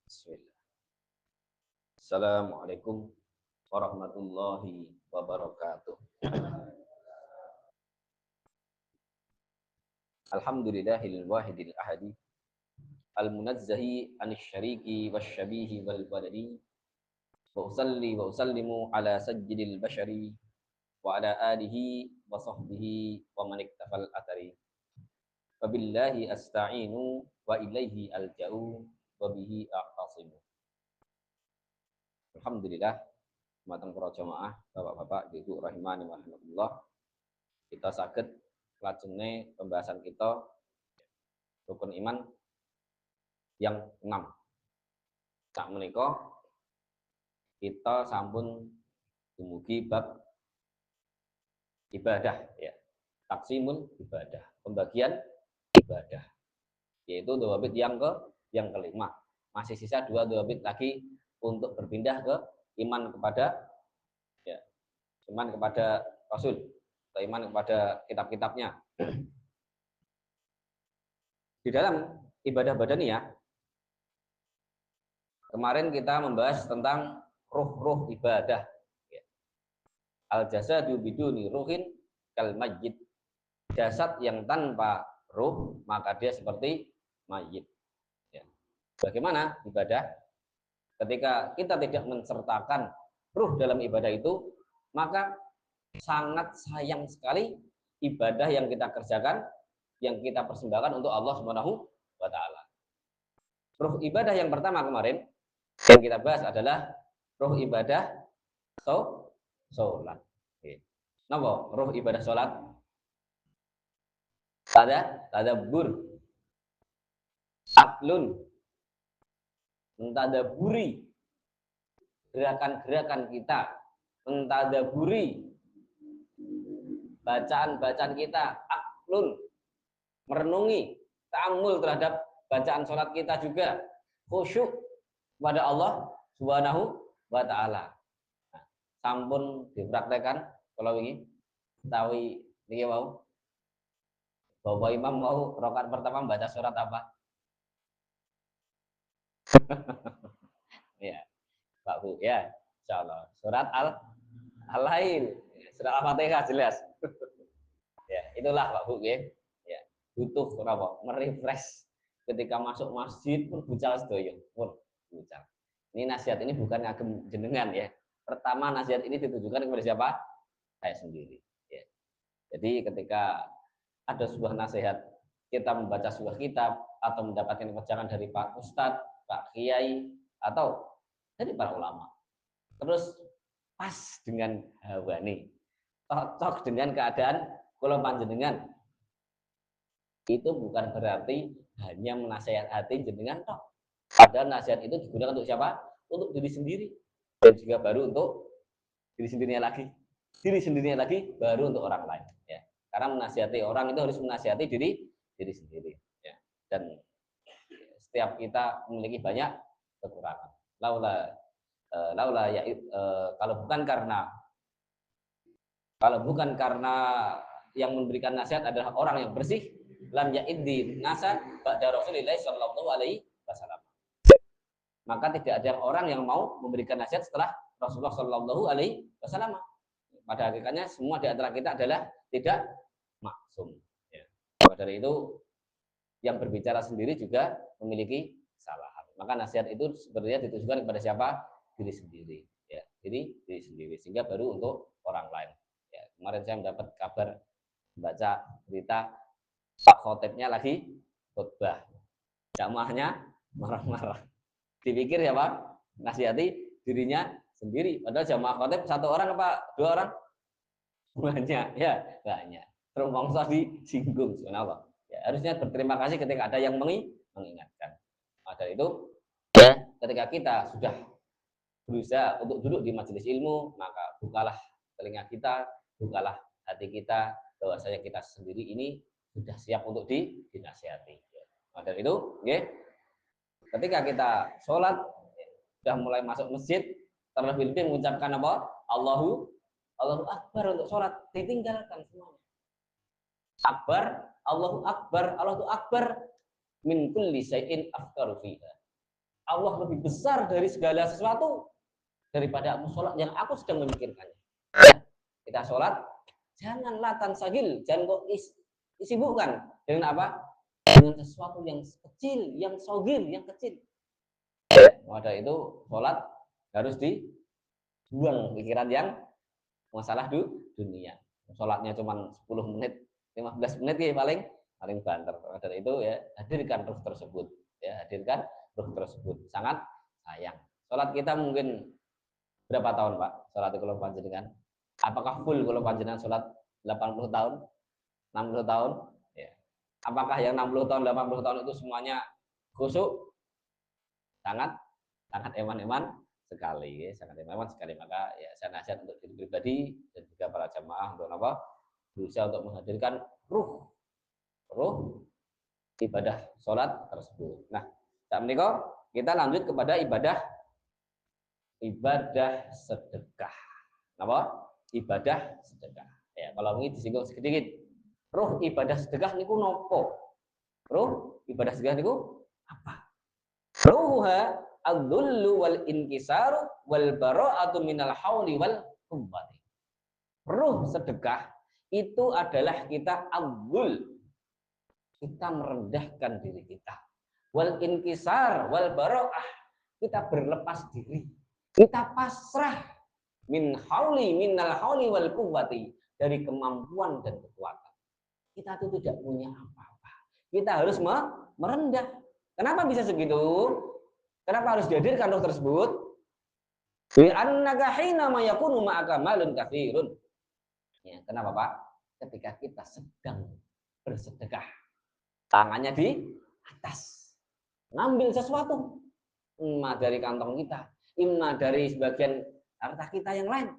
Bismillah. Assalamualaikum warahmatullahi wabarakatuh. Alhamdulillahil wahidil ahadi al-munazzahi anis syariki wasyabihi wal waladi wa usalli wa usallimu ala sayyidil bashari wa ala alihi wa sahbihi wa man iktafal athari. Wabillahi asta'inu wa ilaihi alja'u wa bihi a'tasimu. Alhamdulillah, matang para jamaah, bapak-bapak, ibu rahimani wa rahmatullah. Kita saged lajenge pembahasan kita rukun iman yang 6. Sak menika kita sampun dumugi bab ibadah ya. Taksimul ibadah, pembagian ibadah. Yaitu dawabit yang kelima. Masih sisa dua dawabit lagi untuk berpindah ke iman kepada ya, iman kepada Rasul, atau iman kepada kitab-kitabnya. Di dalam ibadah badaniyah kemarin kita membahas tentang ruh-ruh ibadah. Al-jasadu biduni ruhin kal mayyit. Jasad yang tanpa ruh maka dia seperti mayit. Ya. Bagaimana ibadah? Ketika kita tidak mensertakan ruh dalam ibadah itu, maka sangat sayang sekali ibadah yang kita kerjakan, yang kita persembahkan untuk Allah Subhanahu wa taala. Ruh ibadah yang pertama kemarin yang kita bahas adalah ruh ibadah salat. Napa ruh ibadah salat? Tadabbur, aklun, mentadaburi gerakan-gerakan kita, mentadaburi bacaan-bacaan kita, aklun, merenungi, ta'ammul terhadap bacaan salat kita juga, khusyuk kepada Allah Subhanahu wa taala. Nah, sampun dipraktekkan kalau ini tahu niki mau Bapak Imam mau rakaat pertama baca surat apa? Ya, Pak Bu, ya, insyaallah. Surat Al-Lail. Surat Al-Fatihah jelas. Ya, itulah Pak Bu, ya. Ya, butuh apa? Merefresh ketika masuk masjid pun bucal sedaya, pun bucal. Ini nasihat ini bukan ngagem jenengan ya. Pertama nasihat ini ditujukan kepada siapa? Saya sendiri. Ya. Jadi ketika ada sebuah nasihat, kita membaca sebuah kitab atau mendapatkan keterangan dari Pak Ustadz, Pak Kiai, atau dari para ulama, terus pas dengan hawa nih, cocok dengan keadaan kalau panjenengan, itu bukan berarti hanya menasihati jenengan toh. Padahal nasihat itu digunakan untuk siapa? Untuk diri sendiri, dan juga baru untuk diri sendirinya lagi baru untuk orang lain ya. Karena menasihati orang itu harus menasihati diri sendiri ya. Dan setiap kita memiliki banyak kekurangan. Laula ya kalau bukan karena yang memberikan nasihat adalah orang yang bersih, lam ya'iddi nasa ba'da Rasulillah sallallahu alaihi wasallam. Maka tidak ada orang yang mau memberikan nasihat setelah Rasulullah sallallahu alaihi wasallam. Pada hakikatnya semua di antara kita adalah tidak maksum. Ya. Maka dari itu yang berbicara sendiri juga memiliki kesalahan. Maka nasihat itu sebenarnya ditujukan kepada siapa? Diri sendiri. Ya, diri sendiri. Sehingga baru untuk orang lain. Ya, kemarin saya mendapat kabar, baca berita Pak Khotibnya lagi khutbah. Jamaahnya marah-marah. Dipikir ya Pak, nasihati dirinya sendiri. Padahal jamaah khotib satu orang apa dua orang? Banyak, ya banyak. Terus bangsa disinggung, kenapa? Ya, harusnya berterima kasih ketika ada yang mengingatkan. Maka itu, ya, ketika kita sudah berusaha untuk duduk di majelis ilmu, maka bukalah telinga kita, bukalah hati kita, bahwasanya kita sendiri ini sudah siap untuk dinasihati. Maka itu, ya, ketika kita sholat, sudah mulai masuk masjid, terlebih lebih mengucapkan apa? Allahu Akbar untuk sholat, ditinggalkan semuanya. Akbar, Allahu Akbar min kulli syai'in afkaru fiha. Allah lebih besar dari segala sesuatu daripada aku sholat yang aku sedang memikirkannya. Kita sholat, janganlah tansagil, jangan kok disibukkan dengan apa? Dengan sesuatu yang kecil, yang sogir, yang kecil. Maka itu sholat harus dibuang pikiran yang masalah dunia. Sholatnya cuma 10 menit, 15 menit ya paling banter. Dari itu ya hadirkan ruh tersebut, ya hadirkan ruh tersebut. Sangat sayang. Sholat kita mungkin berapa tahun Pak? Sholat itu kalau panjenengan? Apakah full kalau panjenengan sholat 80 tahun, 60 tahun? Ya. Apakah yang 60 tahun, 80 tahun itu semuanya khusyuk? Sangat eman-eman sekali, ya. Sangat eman sekali. Maka ya saya nasihat untuk diri pribadi dan juga para jamaah untuk apa? Berusaha untuk menghadirkan ruh ibadah sholat tersebut. Nah, saat menikah kita lanjut kepada ibadah sedekah. Apa? Ibadah sedekah. Ya, kalau ini disinggung sedikit. Ruh ibadah sedekah niku nopo? Ruh ibadah sedekah niku apa? Ruha adzullu wal inkisaru wal bara'atu minal hauli wal quwwati. Ruh sedekah itu adalah kita adzul, kita merendahkan diri kita. Wal inkisar wal bara'ah, kita berlepas diri. Kita pasrah minal hauli wal quwwati, dari kemampuan dan kekuatan. Kita itu tidak punya apa-apa. Kita harus merendah. Kenapa bisa segitu? Kenapa harus dihadirkan roh tersebut? Li'annaka hina ma yakunu ma'aka malun katsirun. Ya, kenapa Pak? Ketika kita sedang bersedekah, tangannya di atas, ngambil sesuatu, imma dari kantong kita, imma dari sebagian harta kita yang lain,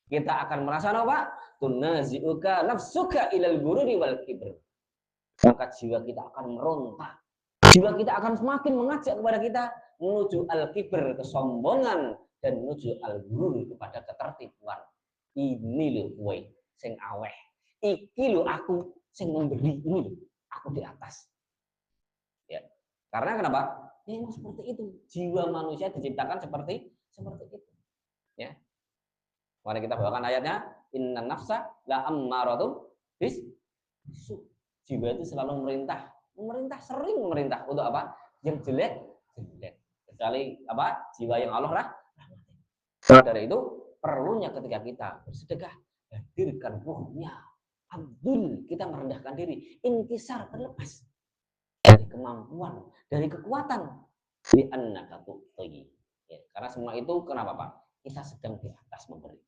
kita akan merasa apa? Tunazi'uka nafsuka ilal gururi wal kibr. Maka jiwa kita akan meronta, jiwa kita akan semakin mengajak kepada kita menuju al-kibr, kesombongan, dan menuju al-gurur, kepada ketertipuan. Ini loh kowe sing aweh, iki loh aku sing memberi, ini loh aku di atas. Ya. Karena kenapa? Ya, seperti itu. Jiwa manusia diciptakan seperti itu. Ya. Mari kita bawakan ayatnya. Inna nafsa la ammaratun bisu. Jiwa itu selalu sering memerintah untuk apa? Yang jelek. Kecuali apa? Jiwa yang Allah rahmati. Dari itu perlunya ketika kita bersedekah, hadirkan ruhnya. Abdul, kita merendahkan diri. Inkisar, terlepas dari kemampuan, dari kekuatan. Di annaka tu'ti. Ya, karena semua itu kenapa Pak? Kita sedang di atas memberi.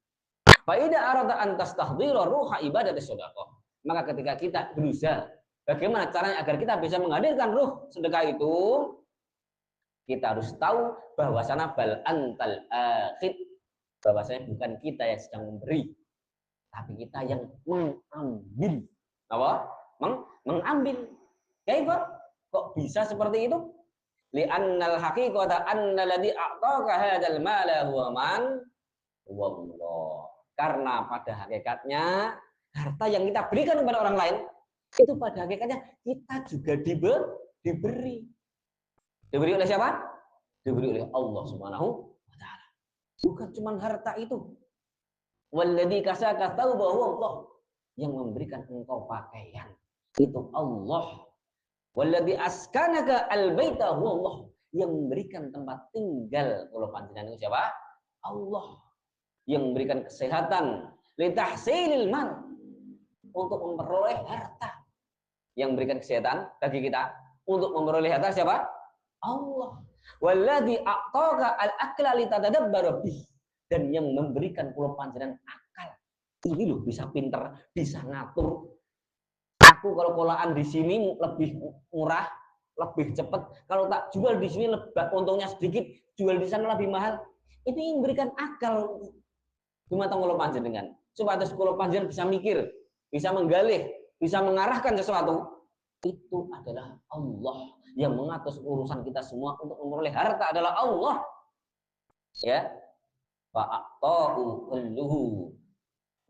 Faida arada an tastahdhira ruha ibadah sedekah. Maka ketika kita berusaha bagaimana caranya agar kita bisa menghadirkan ruh sedekah itu, kita harus tahu bahwasana bal antal akhid, bahwasanya bukan kita yang sedang memberi, tapi kita yang mengambil. Apa? Mengambil. Kaifa? Kok bisa seperti itu? Li'annal haqiqata anna alladhi a'taka hadzal mala huwa man? Wallah. Karena pada hakikatnya harta yang kita berikan kepada orang lain itu pada hakikatnya kita juga diberi. Diberi oleh siapa? Diberi oleh Allah Subhanahu wa taala. Bukan cuma harta itu. Walladzi kasaka tahu bahwa Allah yang memberikan engkau pakaian itu Allah. Walladzi askanaka albaita huwa Allah yang memberikan tempat tinggal. Kalau panjenengan itu siapa? Allah. Yang memberikan kesehatan, litahsilil mal, untuk memperoleh harta. Yang memberikan kesehatan bagi kita untuk memperoleh harta siapa? Allah. Walladzi a'taka al-akla litadabbar bih, dan yang memberikan kula panjenengan akal. Ini loh bisa pinter, bisa ngatur. Aku kalau kolaan di sini lebih murah, lebih cepat. Kalau tak jual di sini untungnya sedikit, jual di sana lebih mahal. Ini memberikan akal. Cuma tanggung panjenengan supaya sekolah panjenengan bisa mikir, bisa menggalih, bisa mengarahkan sesuatu. Itu adalah Allah yang mengatur urusan kita semua. Untuk memperoleh harta adalah Allah. Ya, fa'ata'u kulluhu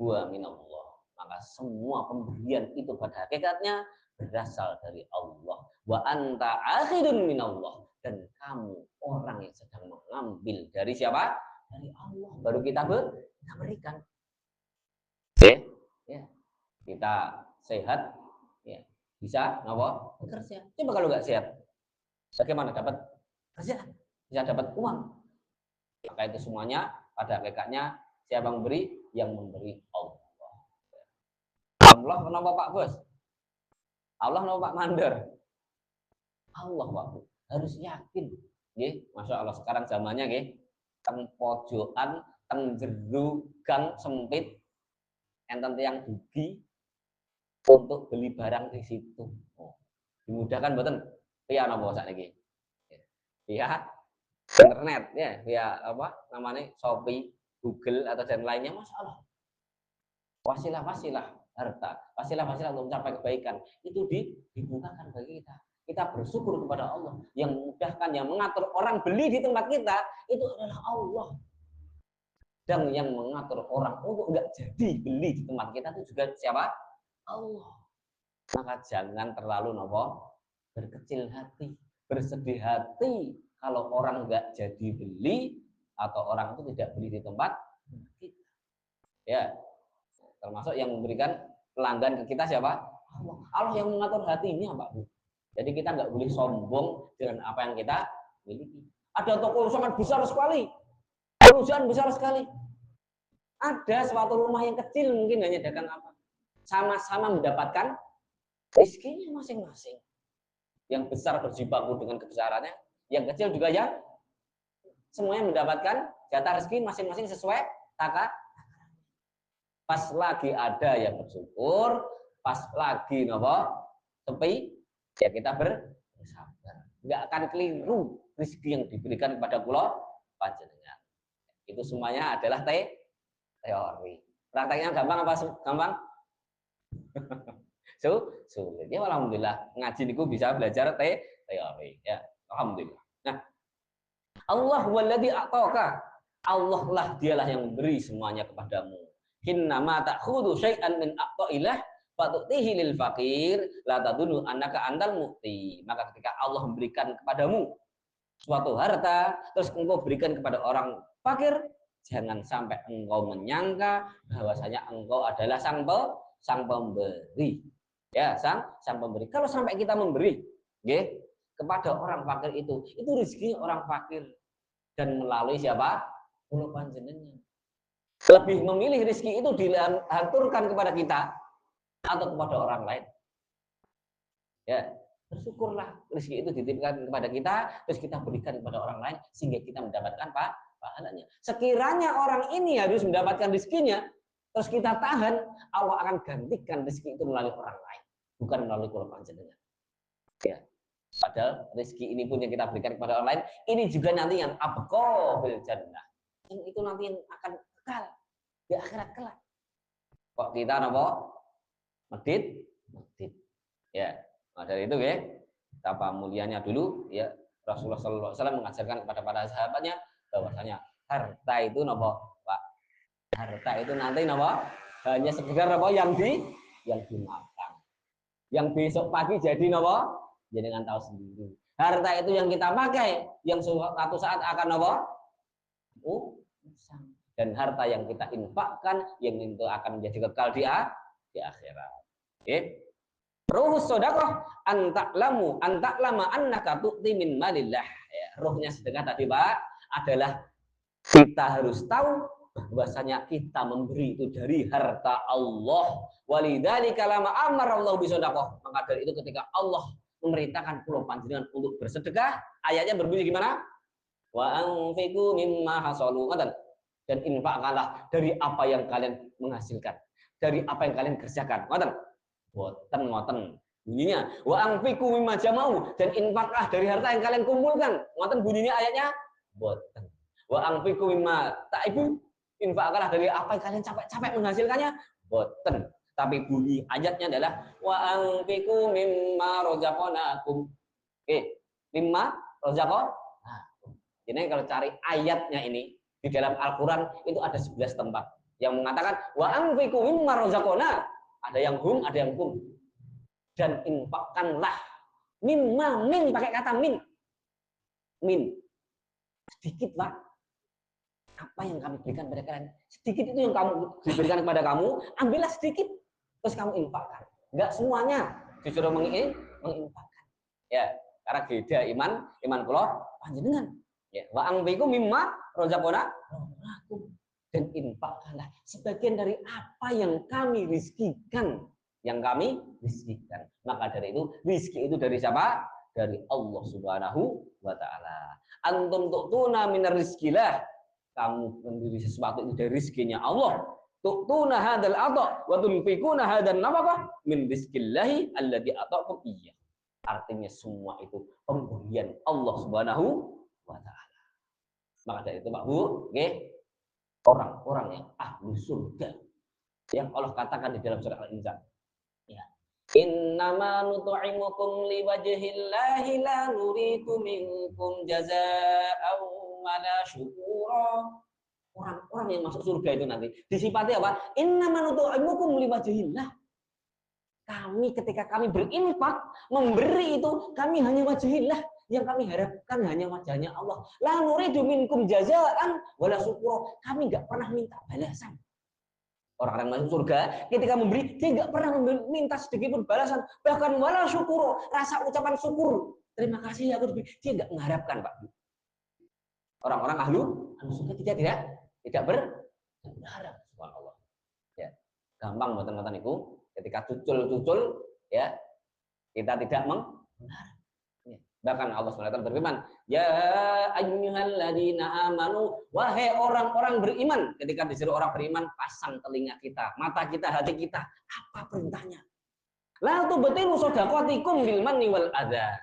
huwa minallah. Maka semua pemberian itu pada hakikatnya berasal dari Allah. Wa anta akhidun minallah, dan kamu orang yang sedang mengambil dari siapa? Dari Allah. Baru kita berikan. Oke? Ya. Kita sehat, ya. Bisa ngapa? Bekerja. Coba kalau nggak sehat, bagaimana dapat kerja? Bisa dapat uang. Maka itu semuanya pada hakikatnya siapa yang memberi? Yang memberi Allah. Allah kenapa Pak Bos? Allah kenapa Pak Mandor? Allah Pak Bu. Harus yakin. Nggih, Masya Allah sekarang zamannya nggih. Teng pojokan, teng jero gang sempit, enten yang dugi untuk beli barang di situ. Oh, dimudahkan mboten? Via napa sakniki? Via internet ya, via apa namanya? Shopee, Google atau dan lainnya, Masya Allah. Wasilah-wasilah harta, wasilah-wasilah untuk mencapai kebaikan itu dibukakan bagi kita. Kita bersyukur kepada Allah yang memudahkan, yang mengatur orang beli di tempat kita itu adalah Allah. Dan yang mengatur orang untuk enggak jadi beli di tempat kita itu juga siapa? Allah. Maka jangan terlalu berkecil hati, bersedih hati kalau orang enggak jadi beli atau orang itu tidak beli di tempat kita. Ya, termasuk yang memberikan pelanggan ke kita siapa? Allah. Allah yang mengatur hatinya, Pak Bu. Jadi kita nggak boleh sombong dengan apa yang kita miliki. Ada toko sangat besar sekali, perusahaan besar sekali. Ada suatu rumah yang kecil mungkin hanya dagang apa? Sama-sama mendapatkan rezekinya masing-masing. Yang besar berjibaku dengan kebesarannya, yang kecil juga ya semuanya mendapatkan jatah rezeki masing-masing sesuai takaran. Pas lagi ada yang bersyukur, pas lagi sepi, ya kita bersabar. Nggak akan keliru rezeki yang diberikan kepada kula panjenengan. Itu semuanya adalah teori. Prakteknya gampang apa gampang? Sulit. Ya alhamdulillah ngaji niku bisa belajar teori. Ya, alhamdulillah. Nah, Allah walladzi a'taka. Allah lah dialah yang memberi semuanya kepadamu. Innama ta'khudhu syai'an min aqtailah fatu'tihi lil faqir la tadunnu annaka antal mu'ti. Maka ketika Allah memberikan kepadamu suatu harta terus engkau berikan kepada orang fakir, jangan sampai engkau menyangka bahwasanya engkau adalah sang pemberi. Ya, sang pemberi. Kalau sampai kita memberi, nggih, kepada orang fakir itu rezeki orang fakir dan melalui siapa? Kula panjenengan. Lebih memilih rezeki itu diaturkan kepada kita atau kepada orang lain. Ya, bersyukurlah rezeki itu dititipkan kepada kita, terus kita berikan kepada orang lain sehingga kita mendapatkan pahalanya. Sekiranya orang ini harus mendapatkan rezekinya, terus kita tahan, Allah akan gantikan rezeki itu melalui orang lain, bukan melalui kula panjenengan. Ya. Padahal rezeki ini pun yang kita berikan kepada orang lain, ini juga nanti yang abqa bil jannah. Yang itu nanti yang akan kekal di akhirat kelak. Kok kita medit? Ya. Nah, dari itu ya, betapa mulianya dulu ya Rasulullah SAW mengajarkan kepada para sahabatnya bahwasanya harta itu Pak? Harta itu nanti hanya sekedar yang dimakan. Yang besok pagi jadi jangan tahu sendiri. Harta itu yang kita pakai, yang suatu saat akan dan harta yang kita infakkan yang itu akan menjadi kekal di akhirat. Oke. Ruhus sedekah antaklamu antaklama annaka tu'ti min malillah. Ya, ruhnya sedekah tadi Pak adalah kita harus tahu bahwasanya kita memberi itu dari harta Allah. Walidzalika lama amara Allah bisedekah. Maka dari itu ketika Allah memerintahkan kula panjenengan untuk bersedekah, ayatnya berbunyi gimana? Wa anfiqu mimma hasalu. Dan infakkanlah dari apa yang kalian menghasilkan, dari apa yang kalian kerjakan. Ngoten bunyinya. Wa anfiqu mimma jama'u, dan infaklah dari harta yang kalian kumpulkan. Ngoten bunyinya ayatnya. Boten. Wa anfiqu mimma ta'ibu, infaklah dari apa yang kalian capek-capek menghasilkannya. Boten. Tapi bunyi ayatnya adalah wa anfiqu mimma razaqnakum. Mimma razaqnakum. Jadi kalau cari ayatnya ini di dalam Al-Qur'an itu ada 11 tempat yang mengatakan wa anfiqu mimma razaqna. Ada yang hum, ada yang kum. Dan infakkanlah mimma, min pakai kata min. Min. sedikit, Pak. Apa yang kami berikan kepada kalian? Sedikit itu yang kamu diberikan kepada kamu, ambillah sedikit, terus kamu infakkan. Enggak semuanya disuruh menginfakkan. Ya, karena beda iman kula panjenengan. Ya, wa anfiqu mimma razaqna dan infakkanlah sebagian dari apa yang kami rizkikan, Maka dari itu rizki itu dari siapa? Dari Allah Subhanahu wa taala. Antum tu'tuna minar rizqillah, kamu memberi sesuatu itu dari rizkinya Allah. Tu'tuna hadzal ata wa tunfiquna hadzal nafaqah min rizqillahi alladzi ata'akum iyyah. Artinya semua itu pemberian Allah Subhanahu wa taala. Maka dari itu Pak Bu, nggih, orang-orang yang ahli surga yang Allah katakan di dalam surah Al-Insan. Ya. Innama nut'imukum liwajhillahi la nuridu minkum jazaa'an wala syukura. Orang-orang yang masuk surga itu nanti disifati apa? Innama nut'imukum liwajhillah. Kami ketika kami berinfak, memberi itu kami hanya wajhillah, yang kami harapkan hanya wajahnya Allah. La nuridu minkum jazaa'an wala syukura. Kami enggak pernah minta balasan. Orang-orang masuk surga ketika memberi dia enggak pernah minta sedikit pun balasan, bahkan wala syukura, rasa ucapan syukur. Terima kasih aku dia enggak mengharapkan, Pak. Orang-orang ahlu surga tidak berharap, subhanallah. Ya. Gampang mboten-mboten niku. Ketika cucul ya kita tidak mengharap. Bahkan Allah SWT berfirman, ya ayyuhalladzina amanu, wahai orang-orang beriman. Ketika disuruh orang beriman, pasang telinga kita, mata kita, hati kita, apa perintahnya? La tubtilu shadaqatikum bil manni wal adza.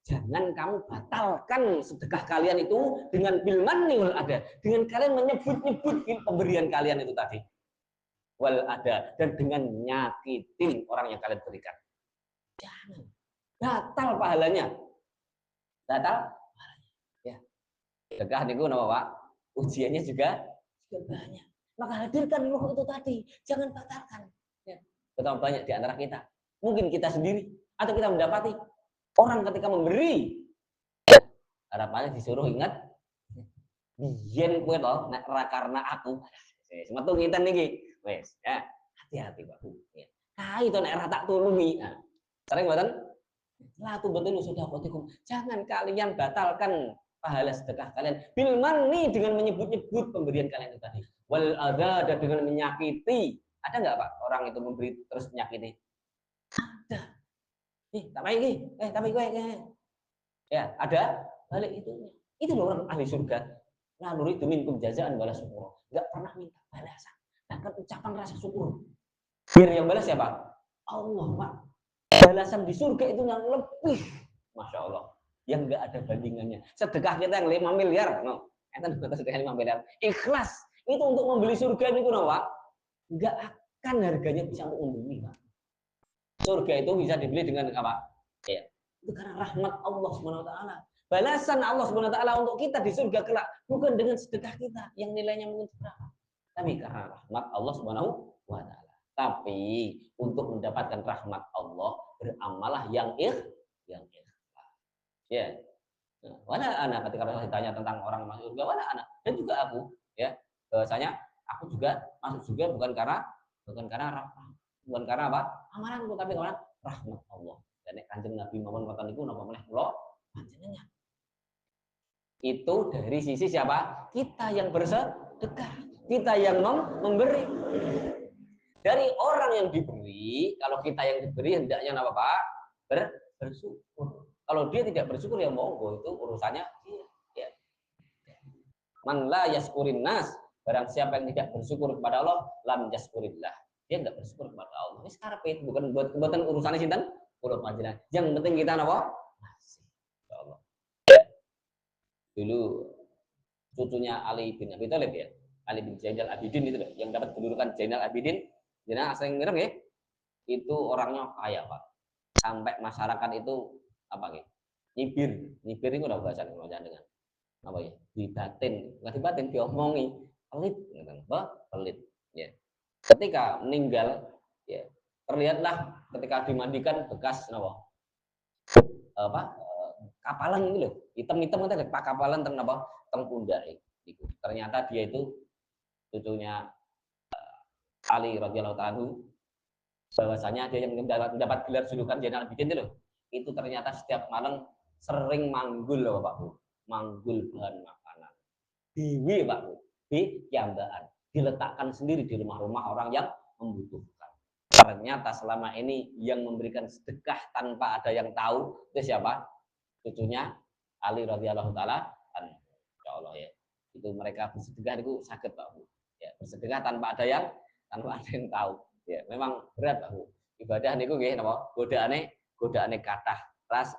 Jangan kamu batalkan sedekah kalian itu dengan bil manni wal adza, dengan kalian menyebut-nyebut pemberian kalian itu tadi. Wal ada, dan dengan nyakitin orang yang kalian berikan. Jangan. Batal pahalanya. Ya. Sedekah niku napa, Pak? Ujiannya juga banyak. Maka hadirkan roh itu tadi, jangan batalkan. Ya. Betapa banyak di antara kita. Mungkin kita sendiri atau kita mendapati orang ketika memberi, harapannya disuruh ingat biyen kowe to nek ora karena aku. Semetu ngiten niki. Wes, ya. Hati-hati, Pak. Ya. Kae to nek ora tak tulungi. Nah, sering mboten? La tubtilu shadaqatikum. Jangan kalian batalkan pahala sedekah kalian bil manni, dengan menyebut-nyebut pemberian kalian itu tadi. Wal adza, dengan menyakiti. Ada enggak, Pak, orang itu memberi terus menyakiti? Ada. Tak baik iki. Tapi kowe. Ya, ada balik itunya. Itu loh orang ahli surga. La nuridu minkum jazaa'an wala syukura. Enggak pernah minta balasan. Bahkan ucapan rasa syukur. Biar yang balas siapa? Allah, Pak. Balasan di surga itu yang lebih, Masya Allah, yang enggak ada bandingannya. Sedekah kita yang 5 miliar, no. Kita sedekah 5 miliar. Ikhlas itu untuk membeli surga itu, no, Pak. Enggak akan harganya bisa untuk membeli, Pak. Surga itu bisa dibeli dengan apa? Ya, itu karena rahmat Allah Subhanahu wa taala. Balasan Allah Subhanahu wa taala untuk kita di surga kelak bukan dengan sedekah kita yang nilainya mungkin berapa, tapi karena rahmat Allah Subhanahu wa taala. Tapi untuk mendapatkan rahmat Allah, beramalah yang ikhlas. Ya. Wala anak, ketika Rasul ditanya tentang orang masuk surga, wala anak, dan juga aku, ya. Bahwasanya aku juga masuk surga bukan karena apa? Amalanku, tapi karena rahmat Allah. Dan Kanjeng Nabi mawon ngoten niku napa meneh kula panjenengan. Itu dari sisi siapa? Kita yang bersedekah, kita yang memberi. Dari orang yang diberi, kalau kita yang diberi hendaknya apa, Pak? Bersyukur. Kalau dia tidak bersyukur ya monggo, itu urusannya dia. Ya. Man la yaskurin nas, barang siapa yang tidak bersyukur kepada Allah, lam yaskurillah. Dia tidak bersyukur kepada Allah. Ini sekarang bukan urusannya sinten? Kulo panjenengan. Yang penting kita napa? Insyaallah. Dulu cucunya Ali bin Abi Thalib, ya. Ali bin Zainal Abidin itu yang dapat kedudukan Zainal Abidin. Jenengan asing mireng ya. Itu orangnya kaya, Pak. Sampai masyarakat itu apa nggih? Nyibir itu udah bahasa dengan apa ya? Dibatin, enggak dibatin, diomongi. Pelit, ngeten, pelit, ya. Ketika meninggal, ya, terlihatlah ketika dimandikan bekas napa? kapalan itu loh, hitam-hitam itu pak kapalan teng apa teng pundak itu. Ternyata dia itu cucunya Ali radhiyallahu taala, bahwasanya dia yang mendapat gelar julukan Zainal Abidin itu loh. Itu ternyata setiap malam sering manggul loh Pak Bu, manggul bahan makanan. Dewi Pak Bu, di kiambaan, diletakkan sendiri di rumah-rumah orang yang membutuhkan. Ternyata selama ini yang memberikan sedekah tanpa ada yang tahu itu siapa? Cucunya Ali radhiyallahu taala anhu. Ya Allah ya. Itu mereka bersedekah itu sakit Pak Bu. Ya, bersedekah tanpa ada yang tahu. Ya, memang berat Pak Bu. Ibadah niku nggih napa? Godaane kathah.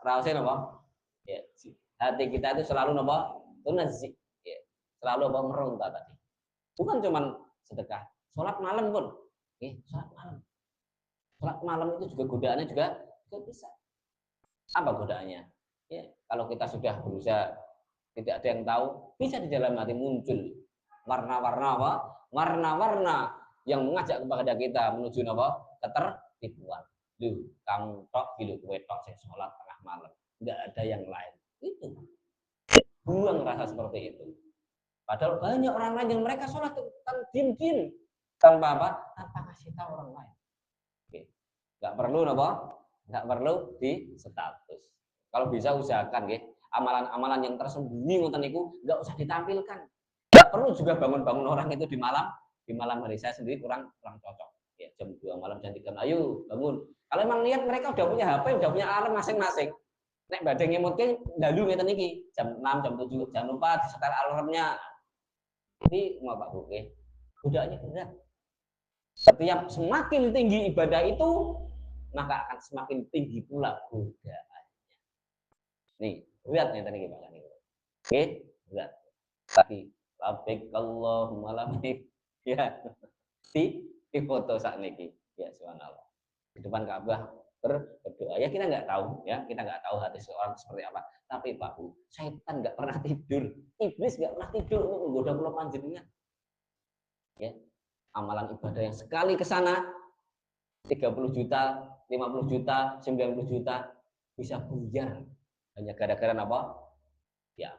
Raose napa? Ya, hati kita itu selalu napa? Tunazzi. Ya, selalu apa meronta tadi. Bukan cuman sedekah, sholat malam pun. Sholat malam. Sholat malam itu juga godaannya juga bisa. Apa godaannya? Ya, kalau kita sudah berusaha tidak ada yang tahu, bisa di dalam hati muncul warna-warna apa? Warna-warna yang mengajak kepada kita menuju apa? Ketertipuan. Duh, kamu tok gitu, kowe tok sing sholat tengah malam. Enggak ada yang lain. Itu. Buang rasa seperti itu. Padahal banyak orang lain yang mereka sholat diam-diam tanpa apa? Tanpa kasih tahu orang lain. Oke. Nggak perlu apa? Nggak perlu di status. Kalau bisa usahakan, ya, amalan-amalan yang tersembunyi ngoten niku nggak usah ditampilkan. Nggak perlu juga bangun-bangun orang itu di malam hari. Saya sendiri kurang cocok. Ya, jam 2 malam jam 3 ayo bangun. Kalau emang niat mereka udah punya HP, udah punya alarm masing-masing. Nek badhe ngemutke dalu ngeten iki, jam 6, jam 7, jangan lupa disetel alarmnya. Jadi mau Pak Bu, godaannya berat. Setiap semakin tinggi ibadah itu, maka akan semakin tinggi pula godaannya. Nih, lihat nih tadi Pak. Oke, lihat. Tapi labbaik Allahumma labbaik. Ya, di foto saat niki. Ya, subhanallah. Di depan Ka'bah berdoa. Ya kita nggak tahu, ya kita nggak tahu hati seorang seperti apa. Tapi Pak Bu, setan nggak pernah tidur, iblis nggak pernah tidur untuk menggoda kula panjenengan. Ya, amalan ibadah yang sekali ke sana 30 juta, 50 juta, 90 juta bisa buyar hanya gara-gara apa? Ya,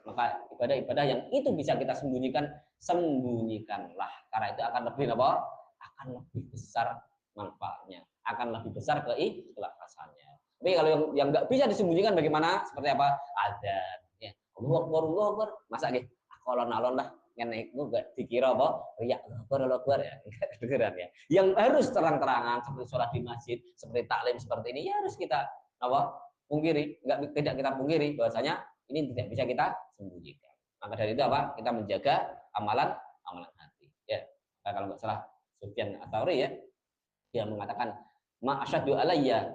maka ibadah-ibadah yang itu bisa kita sembunyikan, sembunyikanlah karena itu akan lebih apa? Akan lebih besar manfaatnya, akan lebih besar keikhlasannya. Tapi kalau yang nggak bisa disembunyikan bagaimana? Seperti apa? Ada ya. Allahu Akbar, masa gitu? Alon-alon lah ngene iku gak dikira apa riya Akbar ya, enggak kedengeran ya. Yang harus terang-terangan seperti sholat di masjid, seperti taklim seperti ini ya harus kita apa? Pungkiri, tidak kita pungkiri bahwasanya ini tidak bisa kita sembunyikan. Maka dari itu apa? Kita menjaga amalan hati. Ya. Nah, kalau nggak salah Sufyan Ats-Tsauri ya, dia mengatakan ma asyaddu alayya,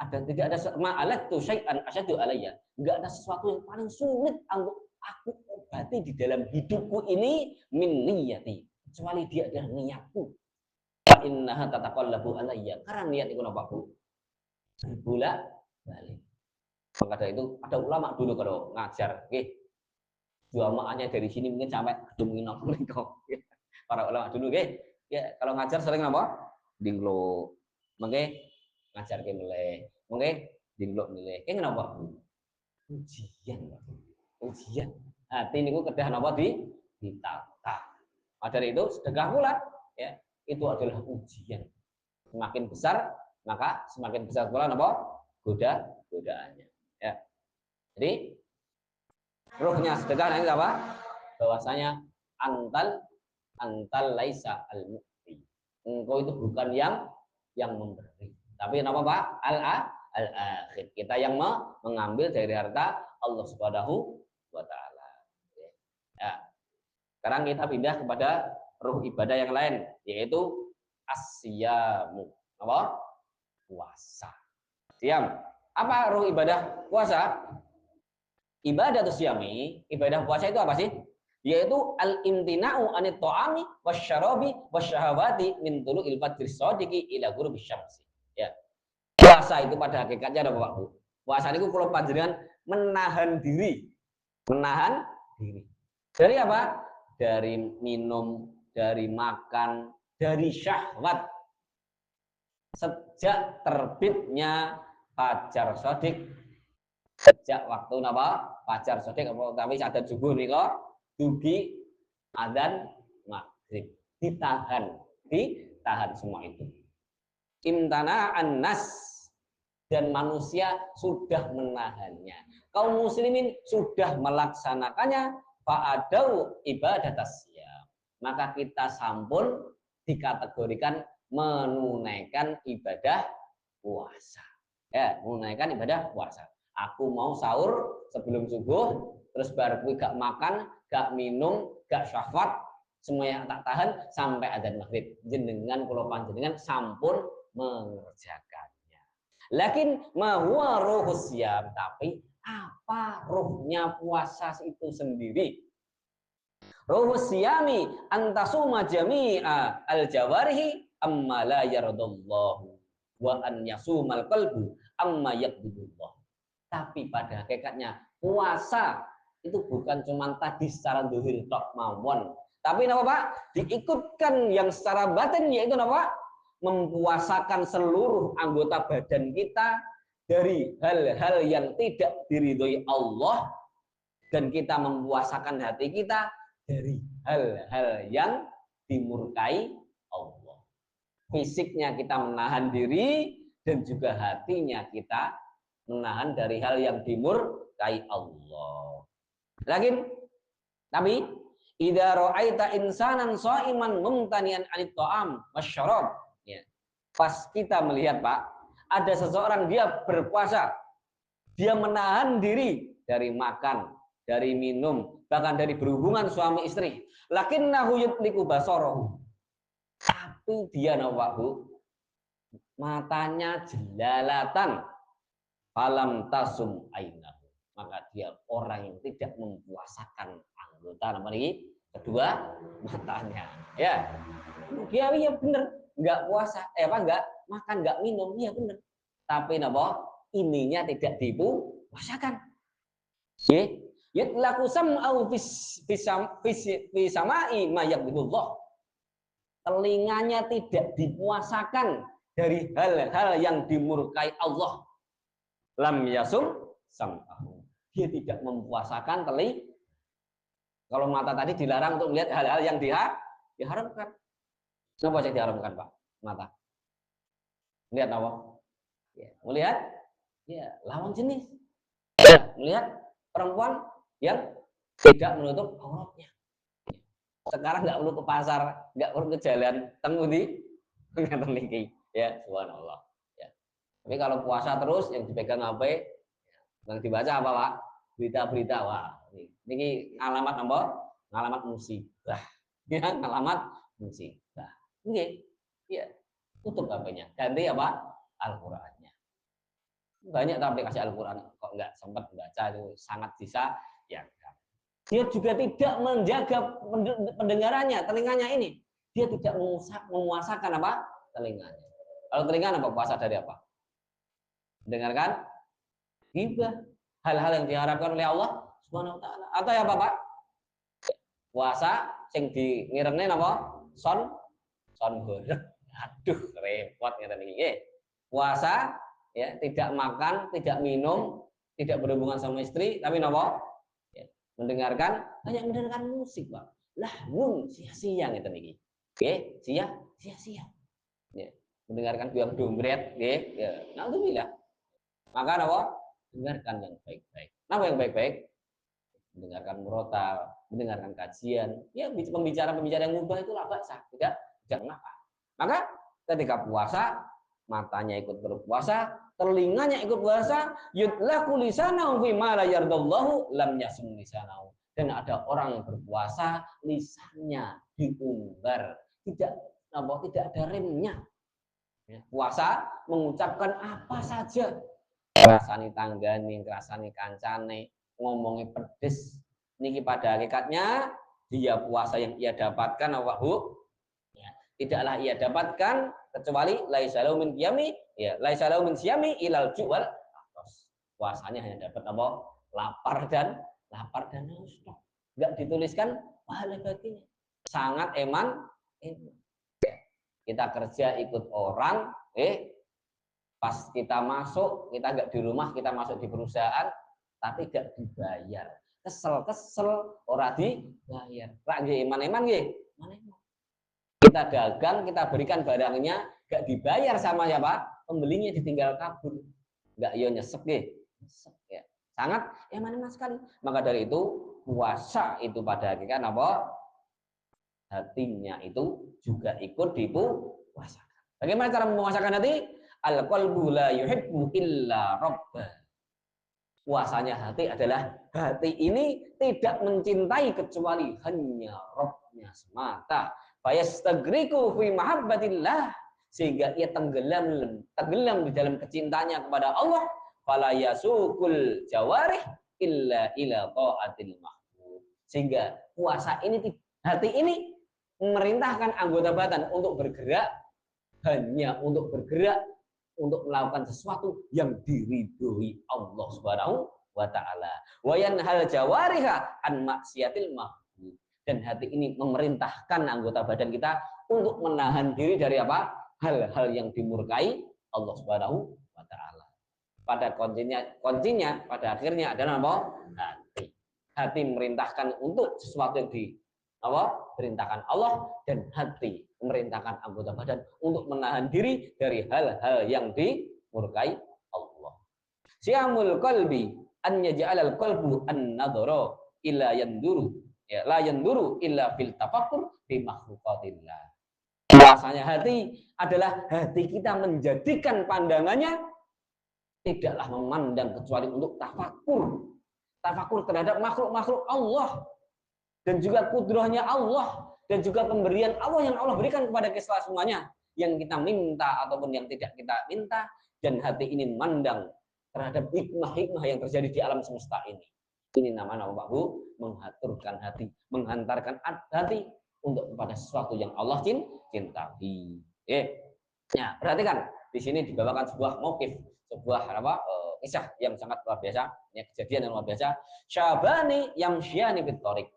tidak ada ma alatu syai'an asyaddu alayya. Enggak ada sesuatu yang paling sulit untuk aku obati di dalam hidupku ini min niyati, kecuali dia adalah niatku. Fa innaha tataqallabu alayya, karena niat itu apa Bu? Bolak-balik. Maka dari itu ada ulama dulu kalau ngajar, jamaahnya dari sini mungkin sampai gedung mereka. Para ulama dulu, ya kalau ngajar sering apa? Dinglo, mungkin ngajar ke mulai, mungkin dinglo nilai. Kenapa? Ujian. Hati niku kedah napa ditata. Maka dari itu sedekah pula, ya itu adalah ujian. Semakin besar maka semakin besar pula napa godaannya. Ya. Jadi ruhnya sedekah ini apa? Bahwasanya antal laisa al mu'ti. Engkau itu bukan yang memberi. Tapi kenapa Pak? Al-akhir. Kita yang mengambil dari harta Allah Subhanahu wa taala. Ya. Sekarang kita pindah kepada ruh ibadah yang lain, yaitu asyamu. Apa? Puasa. Siam. Apa ruh ibadah puasa? Ibadah syami, ibadah puasa itu apa sih? Yaitu al-imtina'u anit ta'ami wasyarabi wasyahawati min tulu'il fajri shadiqi ila ghurubis syamsi. Ya. Puasa itu pada hakikatnya ada Bapak Bu. Puasa itu kalau panjenengan menahan diri. Menahan diri. Dari apa? Dari minum, dari makan, dari syahwat. Sejak terbitnya fajar shadiq sejak waktu napa fajar sodik tapi ada subuh nika dugi adzan maghrib. Ditahan semua itu. Imtana an-nas, dan manusia sudah menahannya. Kaum muslimin sudah melaksanakannya, fa'adau ibadatasya. Maka kita sampun dikategorikan menunaikan ibadah puasa. Ya, menunaikan ibadah puasa. Aku mau sahur sebelum subuh, terus baru gak makan, gak minum, gak syahwat, semuanya tak tahan sampai adzan maghrib. Jenengan kula panjenengan sampun mengerjakannya. Lakin ma huwa ruhus siyam, tapi apa ruhnya puasa itu sendiri? Ruhus siyami antasuma jami'a al-jawarihi amma la yardallahu wa an yasumal qalbu amma yaqbudullah. Tapi pada hakikatnya puasa itu bukan cuma tadi secara zahir tok mawon, tapi napa Pak? Diikutkan yang secara batin, yaitu napa? Mempuasakan seluruh anggota badan kita dari hal-hal yang tidak diridhoi Allah, dan kita mempuasakan hati kita dari hal-hal yang dimurkai Allah. Fisiknya kita menahan diri, dan juga hatinya kita menahan dari hal yang dimurkai Allah. Tapi idza ra'aita insanan sha'iman mumtanian 'anit ta'am wasyarab, ya. Pas kita melihat Pak, ada seseorang dia berpuasa, dia menahan diri dari makan, dari minum, bahkan dari berhubungan suami istri. Lakinnahu yutliqu basarahu. Tapi dia napa, Bu? Matanya jelalatan. Falam tasum ainahu, maka dia orang yang tidak mempuasakan anggota apa ini kedua matanya, ya. Dia ya bener nggak puasa, nggak makan, nggak minum, iya bener, tapi napa ininya tidak dipuasakan. Yutlaku sam'au fi sama'i ma yaqbudullah, telinganya tidak dipuasakan dari hal-hal yang dimurkai Allah. Lam yasum sam'ahu, dia tidak mempuasakan telinga. Kalau mata tadi dilarang untuk melihat hal-hal yang diharamkan. Kenapa yang diharamkan Pak? Mata. Melihat apa? Ya, melihat ya lawan jenis. Ya, melihat perempuan yang tidak menutup auratnya. Sekarang nggak perlu ke pasar, nggak perlu ke jalan, temu di ngeten niki. Ya, subhanallah. Ya. Tapi kalau puasa terus yang dipegang HP, yang dibaca apa Pak? Berita-berita. Wah, ini alamat apa? Alamat musibah. Ya, alamat musibah. Oke. Ya, tutup HP-nya. Ganti apa? Al-Qur'annya. Banyak aplikasi Al-Qur'an kok nggak sempat baca, itu sangat bisa ya. Dia juga tidak menjaga pendengarannya, telinganya ini. Dia tidak menguasakan apa? Telinganya. Kalau telinga apa? Puasa dari apa? Mendengarkan ghibah, hal-hal yang diharapkan oleh Allah Subhanahu wa taala. Atau ya Bapak? Puasa sing ngirene napa? Son horeg. Aduh, repot ngeten iki. Puasa ya, tidak makan, tidak minum, tidak berhubungan sama istri, tapi napa? Ya, hanya mendengarkan musik, Pak. Lahun sia-sia ngeten iki. Nggih, sia-sia. Ya, mendengarkan biang dombret nggih, ya. Alhamdulillah. Maka napa? Dengarkan yang baik-baik. Apa yang baik-baik? Mendengarkan murotal, mendengarkan kajian, ya pembicara-pembicara yang mubah itu lah sah, tidak mengapa. Maka ketika puasa, matanya ikut berpuasa, telinganya ikut puasa, yutlaku lisanahu fi ma la yardallahu lam yasum lisanahu. Dan ada orang yang berpuasa, lisannya diumbar, tidak ada remnya. Puasa mengucapkan apa saja, ngrasani tanggane, ngrasani kancane, ngomongi pedes. Niki pada hakikatnya dia puasa yang ia dapatkan apa Bu? Ya, tidaklah ia dapatkan kecuali laisa lahu min qiyami, ya laisa lahu min siyami ilal ju'al atas. Puasanya hanya dapat apa? Lapar dan haus. Enggak dituliskan pahala baginya. Sangat eman. Kita kerja ikut orang, pas kita masuk, kita nggak di rumah, kita masuk di perusahaan, tapi gak dibayar. Kesel ora dibayar. Rak nggih iman-iman nggih. Kita dagang, kita berikan barangnya, gak dibayar sama siapa? Pembelinya, ditinggal kabur. Gak yo nyesek nggih. Nyesek ya. Sangat iman-iman sekali. Maka dari itu puasa itu pada hakikat apa? Hatinya itu juga ikut dipuasakan. Bagaimana cara memuasakan hati? Al-qalbu la yuhibbu illa rabbah. Puasanya hati adalah hati ini tidak mencintai kecuali hanya Rabbnya semata. Fayastagriku fi mahabbatillah, sehingga ia tenggelam di dalam kecintanya kepada Allah. Fala yasukul jawarih illa ila taatil mahbub. Sehingga puasa ini, hati ini memerintahkan anggota badan untuk bergerak, hanya untuk bergerak untuk melakukan sesuatu yang diridhoi Allah Subhanahu wa taala. Wa yanhal jawariha an maksiatil mahbub. Dan hati ini memerintahkan anggota badan kita untuk menahan diri dari apa? Hal-hal yang dimurkai Allah Subhanahu wa taala. Pada kuncinya pada akhirnya adalah apa? Hati. Hati memerintahkan untuk sesuatu yang perintahkan Allah, dan hati memerintahkan anggota badan untuk menahan diri dari hal-hal yang dimurkai Allah. Siyamul qalbi an yaj'alal qalbu an-nadhara illa yanduru, ya la yanduru illa fil tafakkur bi makhluqatillah. Rasanya hati adalah hati kita menjadikan pandangannya tidaklah memandang kecuali untuk tafakur terhadap makhluk-makhluk Allah, dan juga kudrahnya Allah, dan juga pemberian Allah yang Allah berikan kepada kita semuanya, yang kita minta ataupun yang tidak kita minta. Dan hati ini memandang terhadap hikmah-hikmah yang terjadi di alam semesta ini. Ini namanya Bapak Bu, mengaturkan hati, menghantarkan hati untuk kepada sesuatu yang Allah cintai. Ya, perhatikan di sini dibawakan sebuah motif, sebuah kisah yang sangat luar biasa, ya, kejadian yang luar biasa. Syabani yamsyani fit thariq.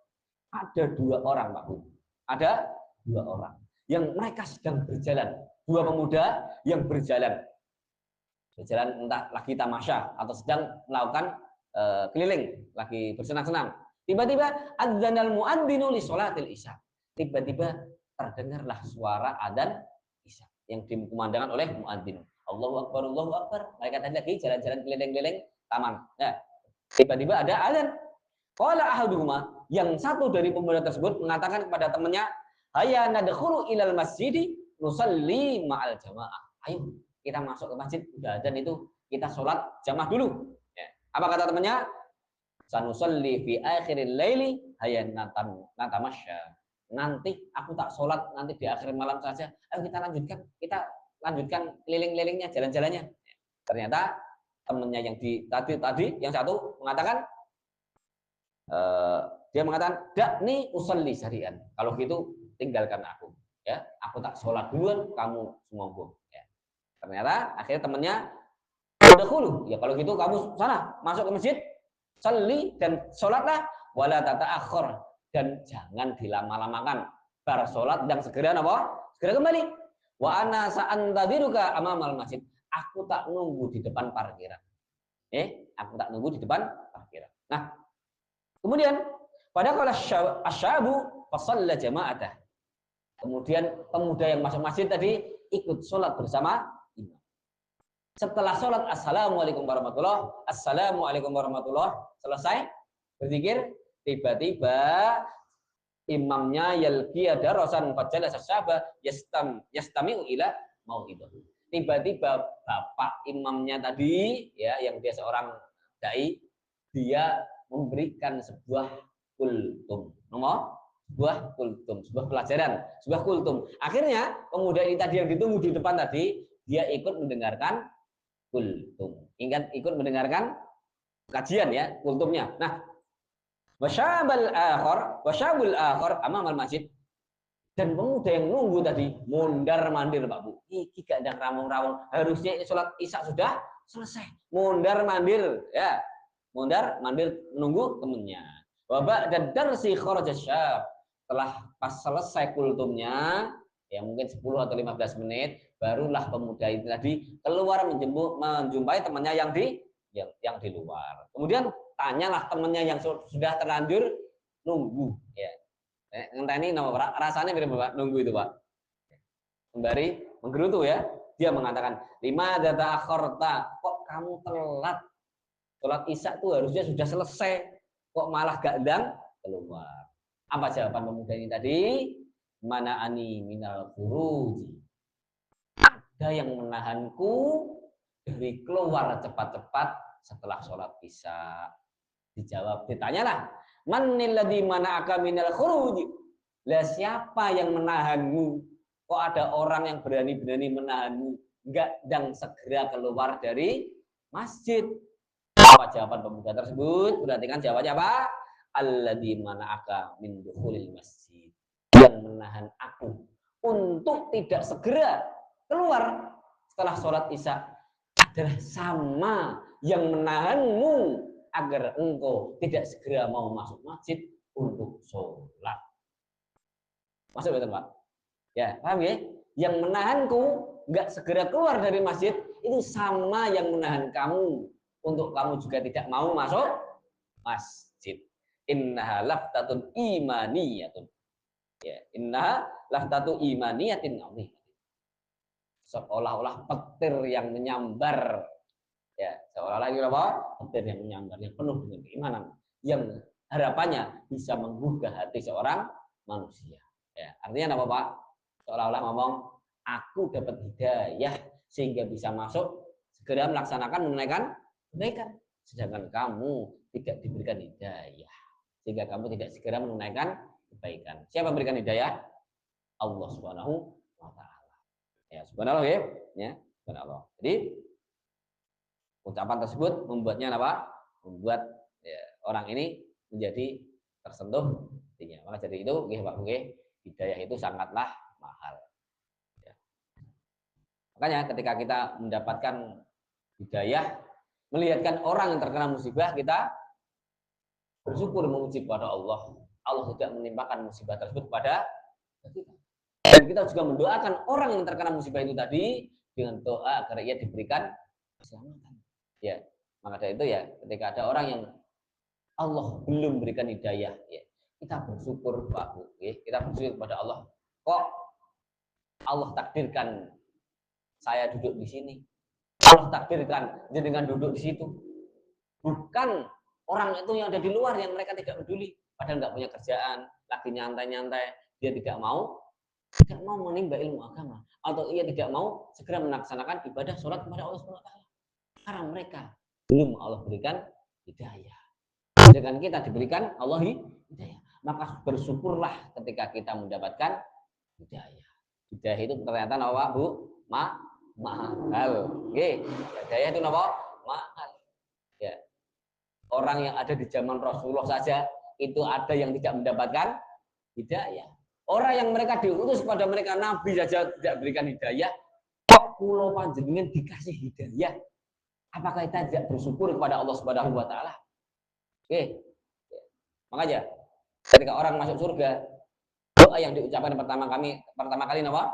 Ada dua orang, Pak Bu. Ada dua orang yang mereka sedang berjalan. Dua pemuda yang berjalan entah lagi tamasya atau sedang melakukan keliling, lagi bersenang-senang. Tiba-tiba adzanal muadzinu li sholatil isya. Tiba-tiba terdengarlah suara adzan isya yang dikumandangkan oleh muadzin. Allahu akbar, Allahu akbar. Mereka tadi lagi jalan-jalan keliling-keliling taman. Nah, tiba-tiba ada adzan. Qala ahaduhuma, yang satu dari pemuda tersebut mengatakan kepada temannya, "Hayya nadkhulu ilal masjidi nusalli ma'al jamaah." Ayo, kita masuk ke masjid, udah adzan itu, kita sholat jamaah dulu. Ya. Apa kata temannya? Sanusalli fi akhiril laili hayya natamasya. Nanti aku tak sholat nanti di akhir malam saja. Ayo kita lanjutkan keliling-kelilingnya, jalan-jalannya. Ya. Ternyata temannya yang tadi yang satu mengatakan, dia mengatakan, "Dakni usalli syari'an." Kalau gitu tinggalkan aku, ya. Aku tak sholat duluan, kamu semonggo. Ya. Ternyata akhirnya temannya, "Udkhulu." Ya kalau gitu kamu sana masuk ke masjid, salli dan sholatlah, wala tata'akhir, dan jangan dilama-lamakan. Bar sholat dan segera segera kembali. Wa ana sa'antadiruka amamal masjid. Aku tak nunggu di depan parkiran. Aku tak nunggu di depan parkiran. Nah, kemudian pada kala asyabu fasalla jama'atah. Kemudian pemuda yang masuk masjid tadi ikut sholat bersama imam. Setelah sholat assalamualaikum warahmatullah selesai berzikir, tiba-tiba imamnya yalqiya darasan fajalasa syaba yastami'u ila mau'idhah. Tiba-tiba bapak imamnya tadi, ya, yang dia seorang dai, dia memberikan sebuah kultum, sebuah pelajaran, sebuah kultum. Akhirnya pemuda ini tadi yang ditunggu di depan tadi, dia ikut mendengarkan kultum. Ingat, ikut mendengarkan kajian, ya, kultumnya. Nah, wasyabul akhar amamal masjid. Dan pemuda yang nunggu tadi mondar-mandir, Pak Bu. Iki gak ada rawung-rawung. Harusnya sholat isya sudah selesai. Mondar-mandir, ya. Mondar-mandir menunggu temannya. Wabak dan darsi kharaja syab. Setelah pas selesai kultumnya, ya mungkin 10 atau 15 menit, barulah pemuda itu tadi keluar menjumpai temannya yang di luar. Kemudian tanyalah temannya yang sudah terlanjur nunggu. Ya. Ngenteni nama rasanya mirip Pak, nunggu itu Pak. Sembari menggerutu ya. Dia mengatakan, lima data akhorta, kok kamu telat? Sholat isya itu harusnya sudah selesai, kok malah gak dang keluar. Apa jawaban pemuda ini tadi? Mana ani minal khuruji. Ada yang menahanku dari keluar cepat-cepat setelah sholat isya. Dijawab, ditanyalah, manil ladzi mana'aka minal khuruji. Lah siapa yang menahanmu? Kok ada orang yang berani-berani menahanmu enggak dan segera keluar dari masjid? Apa jawaban pemuda tersebut? Perhatikan jawabannya apa? Alladzi mana'aka min dukhulil masjid. Yang menahan aku untuk tidak segera keluar setelah sholat isya adalah sama yang menahanmu agar engkau tidak segera mau masuk masjid untuk sholat. Masuk betul Pak? Ya, paham ya? Yang menahanku nggak segera keluar dari masjid itu sama yang menahan kamu untuk kamu juga tidak mau masuk masjid. Innaha laftatun imaniyatun. Ya, innaha laftatu imaniyatin azim. Seolah-olah petir yang menyambar. Ya, seolah-olah apa? Petir yang menyambar, yang penuh dengan keimanan, yang harapannya bisa menggugah hati seorang manusia. Ya, artinya apa Pak? Seolah-olah ngomong, aku dapat hidayah sehingga bisa masuk segera melaksanakan menunaikan kebaikan. Sedangkan kamu tidak diberikan hidayah sehingga kamu tidak segera menunaikan kebaikan. Siapa memberikan hidayah? Allah Subhanahu wa taala. Ya, subhanallah ya. Subhanallah. Jadi ucapan tersebut membuatnya apa? Membuat ya, orang ini menjadi tersentuh hatinya. Maka dari itu, Pak, hidayah itu sangatlah mahal. Ya. Makanya ketika kita mendapatkan hidayah, melihatkan orang yang terkena musibah, kita bersyukur memuji kepada Allah. Allah tidak menimpakan musibah tersebut kepada kita. Dan kita juga mendoakan orang yang terkena musibah itu tadi dengan doa agar ia diberikan keselamatan. Ya, maka dari itu ya, ketika ada orang yang Allah belum berikan hidayah, ya, kita bersyukur Pak Bu, ya, kita bersyukur kepada Allah. Kok Allah takdirkan saya duduk di sini? Allah takdirkan jenengan duduk di situ. Bukan orang itu yang ada di luar yang mereka tidak peduli, padahal nggak punya kerjaan, lagi nyantai-nyantai, dia tidak mau menimba ilmu agama, atau ia tidak mau segera melaksanakan ibadah sholat kepada Allah SWT. Karena mereka belum Allah berikan hidayah. Dengan kita diberikan Allah hidayah, maka bersyukurlah ketika kita mendapatkan hidayah. Hidayah itu ternyata apa Bu? Mahal. Oke, hidayah itu apa? Mahal. Ya. Orang yang ada di zaman Rasulullah saja itu ada yang tidak mendapatkan hidayah. Orang yang mereka diutus kepada mereka Nabi saja tidak berikan hidayah. Kok pulau panjenengan dikasih hidayah? Apakah kita tidak bersyukur kepada Allah Subhanahu wa taala? Oke. Makanya ketika orang masuk surga, doa yang diucapkan pertama kali apa?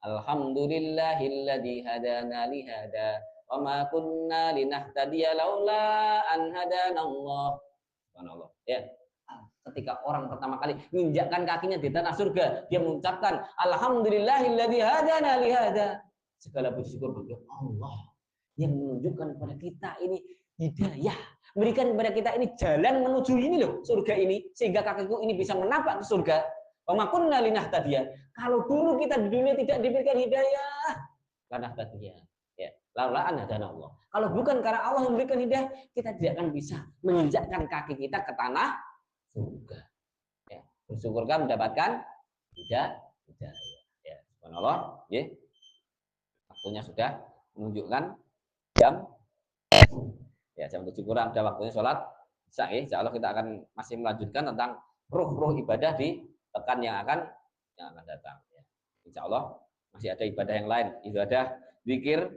Alhamdulillahilladzi hadana li hada wa ma kunna linahtadiya laula an hadanallah. Subhanallah. Ya. Ketika orang pertama kali menginjakkan kakinya di tanah surga, dia mengucapkan alhamdulillahilladzi hadana li hada. Segala puji syukur bagi Allah yang menunjukkan kepada kita ini hidayah, memberikan kepada kita ini jalan menuju ini loh, surga ini, sehingga kakiku ini bisa menapak ke surga. Wa kunna linahtadiya. Kalau dulu kita di dunia tidak diberikan hidayah, lanahtadiya. Ya, laula an hadanallah. Kalau bukan karena Allah yang memberikan hidayah, kita tidak akan bisa menginjakkan kaki kita ke tanah surga. Ya, bersyukurkan mendapatkan hidayah. Ya, subhanallah, ya. Waktunya sudah menunjukkan jam 7 kurang, ada waktunya sholat isya. Insya Allah kita akan masih melanjutkan tentang ruh ibadah di pekan yang akan datang. Ya. Insya Allah masih ada ibadah yang lain, ibadah zikir,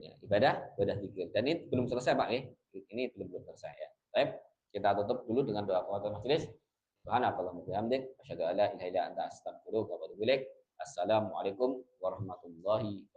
ya, ibadah zikir. Dan ini belum selesai Pak, ini belum selesai ya. Baik, kita tutup dulu dengan doa kafatul majelis. Subhanakallahumma wa bihamdik, asyhadu an la ilaha illa anta, astaghfiruka wa atubu ilaik. Assalamualaikum warahmatullahi